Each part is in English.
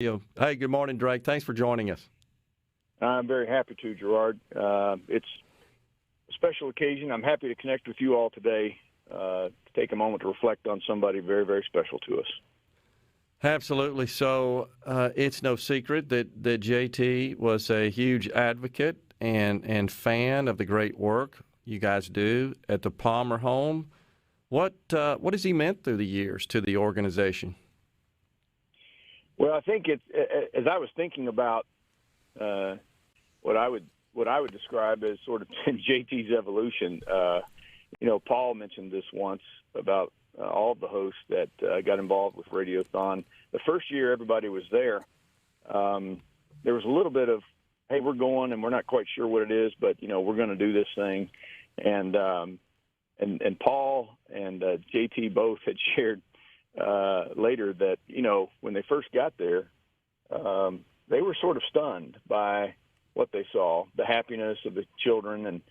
Hey, good morning, Drake. Thanks for joining us. I'm very happy to, Gerard. It's a special occasion. I'm happy to connect with you all today to take a moment to reflect on somebody very, very special to us. Absolutely. So it's no secret that JT was a huge advocate and fan of the great work you guys do at the Palmer home. What has he meant through the years to the organization? Well, I think it's, as I was thinking about what I would describe as sort of JT's evolution. Paul mentioned this once about all of the hosts that got involved with Radiothon. The first year everybody was there, there was a little bit of, hey, we're going and we're not quite sure what it is, but we're going to do this thing. And Paul and JT both had shared later that when they first got there, they were sort of stunned by what they saw, the happiness of the children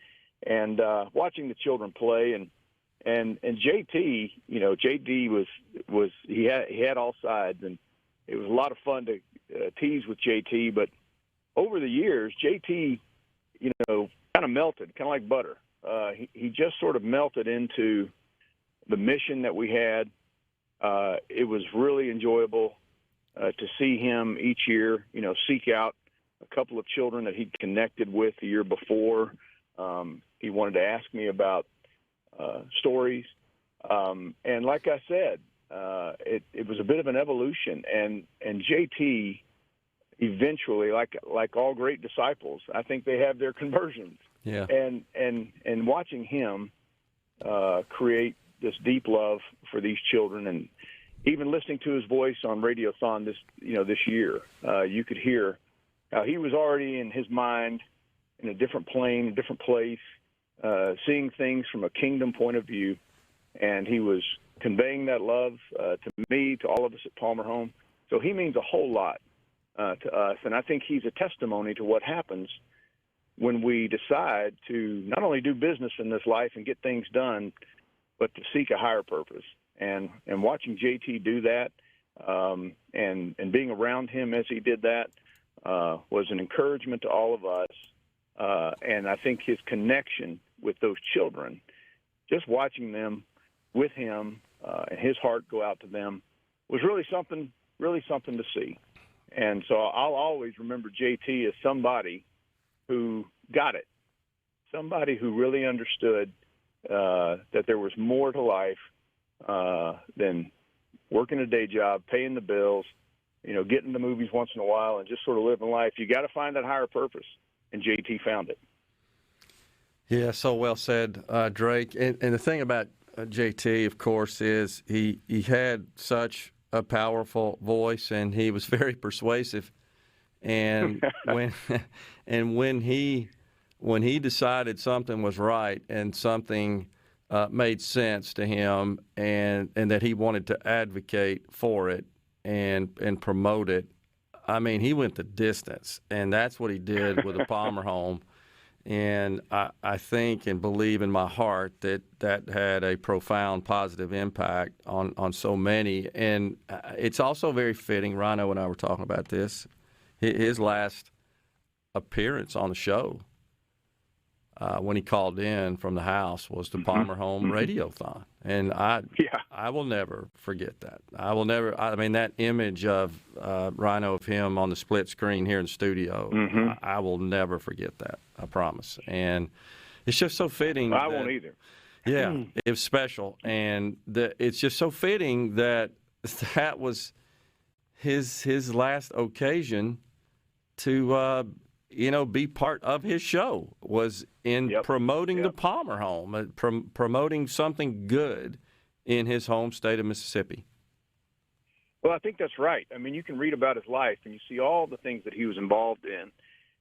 and watching the children play and JT, JD was he had all sides, and it was a lot of fun to tease with JT. But over the years, JT, kind of melted, kind of like butter. He just sort of melted into the mission that we had. It was really enjoyable to see him each year, seek out a couple of children that he'd connected with the year before. He wanted to ask me about stories. And like I said, it was a bit of an evolution. And JT eventually, like all great disciples, I think they have their conversions. Yeah. And watching him create this deep love for these children, and even listening to his voice on Radiothon this year, you could hear how he was already in his mind in a different plane, a different place, seeing things from a kingdom point of view, and he was conveying that love to me, to all of us at Palmer Home. So he means a whole lot to us, and I think he's a testimony to what happens when we decide to not only do business in this life and get things done, but to seek a higher purpose. And watching JT do that and being around him as he did that was an encouragement to all of us. And I think his connection with those children, just watching them with him and his heart go out to them, was really something to see. And so I'll always remember JT as somebody who got it, somebody who really understood that there was more to life than working a day job, paying the bills, getting the movies once in a while, and just sort of living life. You got to find that higher purpose, and JT found it. Yeah, so well said, Drake. And the thing about JT, of course, is he had such a powerful voice, and he was very persuasive. And when he decided something was right and something made sense to him, and that he wanted to advocate for it and promote it, I mean, he went the distance, and that's what he did with the Palmer home. And I think and believe in my heart that had a profound positive impact on so many. And it's also very fitting. Rhino and I were talking about this. His last appearance on the show when he called in from the house was the Palmer Home Radiothon. And I will never forget that. I mean, that image of Rhino, of him on the split screen here in the studio, I will never forget that, I promise. And it's just so fitting. I won't either. Yeah, it was special. And it's just so fitting that was his last occasion to be part of his show, was in promoting the Palmer home, promoting something good in his home state of Mississippi. Well, I think that's right. I mean, you can read about his life and you see all the things that he was involved in.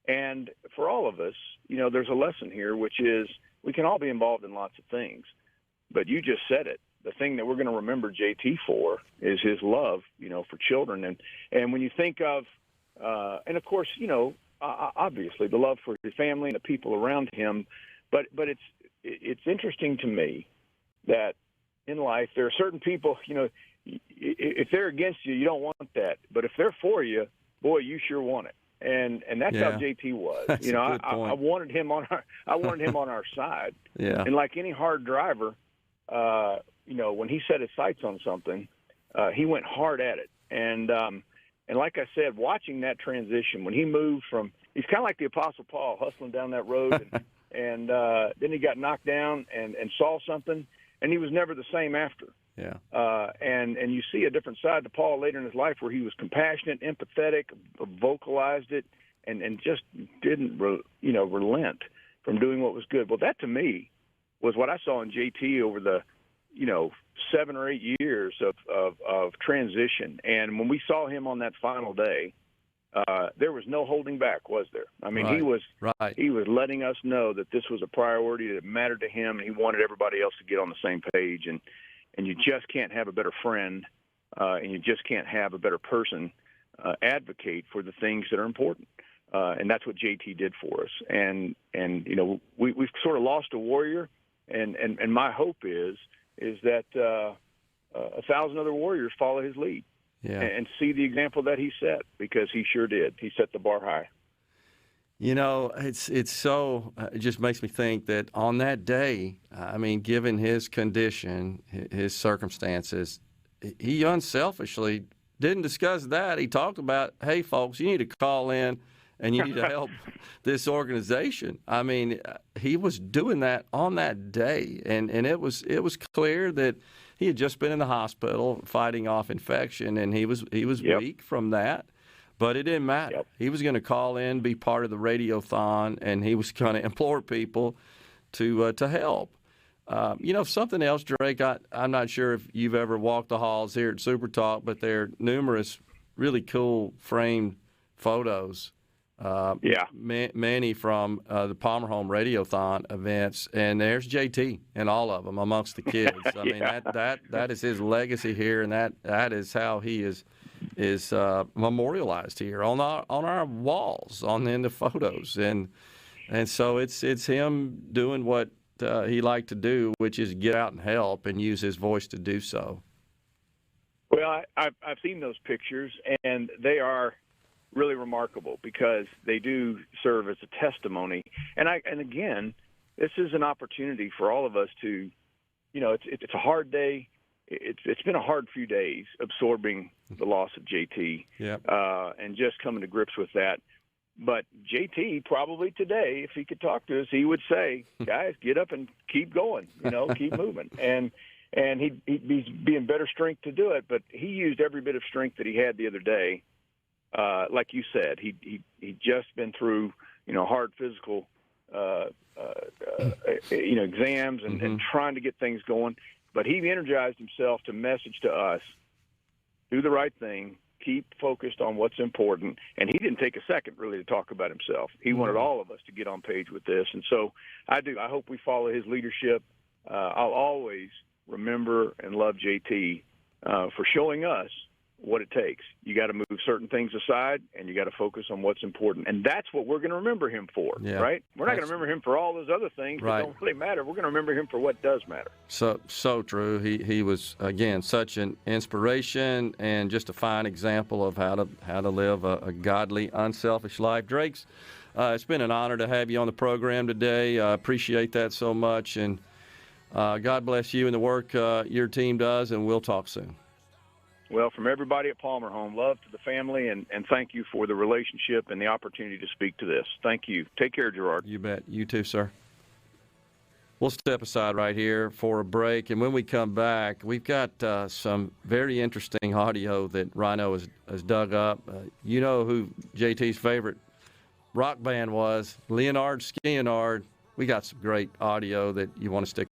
And for all of us, there's a lesson here, which is we can all be involved in lots of things. But you just said it. The thing that we're going to remember JT for is his love, for children. And when you think of, and of course, obviously the love for his family and the people around him, but it's interesting to me that in life there are certain people, if they're against you, you don't want that. But if they're for you, boy, you sure want it. And that's how JT was. That's you know, a good point. I wanted him on our side. Yeah. And like any hard driver, you know, when he set his sights on something, he went hard at it. And like I said, watching that transition when he moved from, he's kind of like the Apostle Paul hustling down that road, and then he got knocked down and saw something, and he was never the same after. Yeah. And you see a different side to Paul later in his life where he was compassionate, empathetic, vocalized it, and just didn't, relent from doing what was good. Well, that to me was what I saw in JT over the, 7 or 8 years of transition. And when we saw him on that final day, there was no holding back, was there? I mean, he was letting us know that this was a priority that mattered to him, and he wanted everybody else to get on the same page. And you just can't have a better friend, and you just can't have a better person advocate for the things that are important. And that's what JT did for us. And we've sort of lost a warrior, and my hope is that 1,000 other warriors follow his lead and see the example that he set, because he sure did. He set the bar high. It's so, it just makes me think that on that day, I mean, given his condition, his circumstances, he unselfishly didn't discuss that. He talked about, hey, folks, you need to call in and you need to help this organization. I mean, he was doing that on that day, and it was clear that he had just been in the hospital fighting off infection, and he was weak from that. But it didn't matter. Yep. He was going to call in, be part of the radiothon, and he was going to implore people to help. Something else, Drake, I'm not sure if you've ever walked the halls here at SuperTalk, but there are numerous really cool framed photos. Many from the Palmer Home Radiothon events, and there's JT in all of them amongst the kids. I mean, that is his legacy here, and that is how he is memorialized here on our walls, in the photos, and so it's him doing what he liked to do, which is get out and help and use his voice to do so. Well, I've seen those pictures, and they are really remarkable because they do serve as a testimony. And again, this is an opportunity for all of us to, it's a hard day. It's been a hard few days absorbing the loss of JT, and just coming to grips with that. But JT probably today, if he could talk to us, he would say, guys, get up and keep going, keep moving. And he'd be in better strength to do it. But he used every bit of strength that he had the other day. Like you said, he'd just been through, hard physical, exams and trying to get things going. But he energized himself to message to us, do the right thing, keep focused on what's important. And he didn't take a second, really, to talk about himself. He wanted all of us to get on page with this. And so I do. I hope we follow his leadership. I'll always remember and love JT for showing us what it takes. You got to move certain things aside, and you got to focus on what's important. And that's what we're going to remember him for, right? We're not going to remember him for all those other things that don't really matter. We're going to remember him for what does matter. So true. He was, again, such an inspiration and just a fine example of how to live a godly, unselfish life. Drake's, it's been an honor to have you on the program today. I appreciate that so much, and God bless you and the work your team does, and we'll talk soon. Well, from everybody at Palmer Home, love to the family, and thank you for the relationship and the opportunity to speak to this. Thank you. Take care, Gerard. You bet. You too, sir. We'll step aside right here for a break, and when we come back, we've got some very interesting audio that Rhino has dug up. You know who JT's favorite rock band was, Leonard Skinner. We got some great audio that you want to stick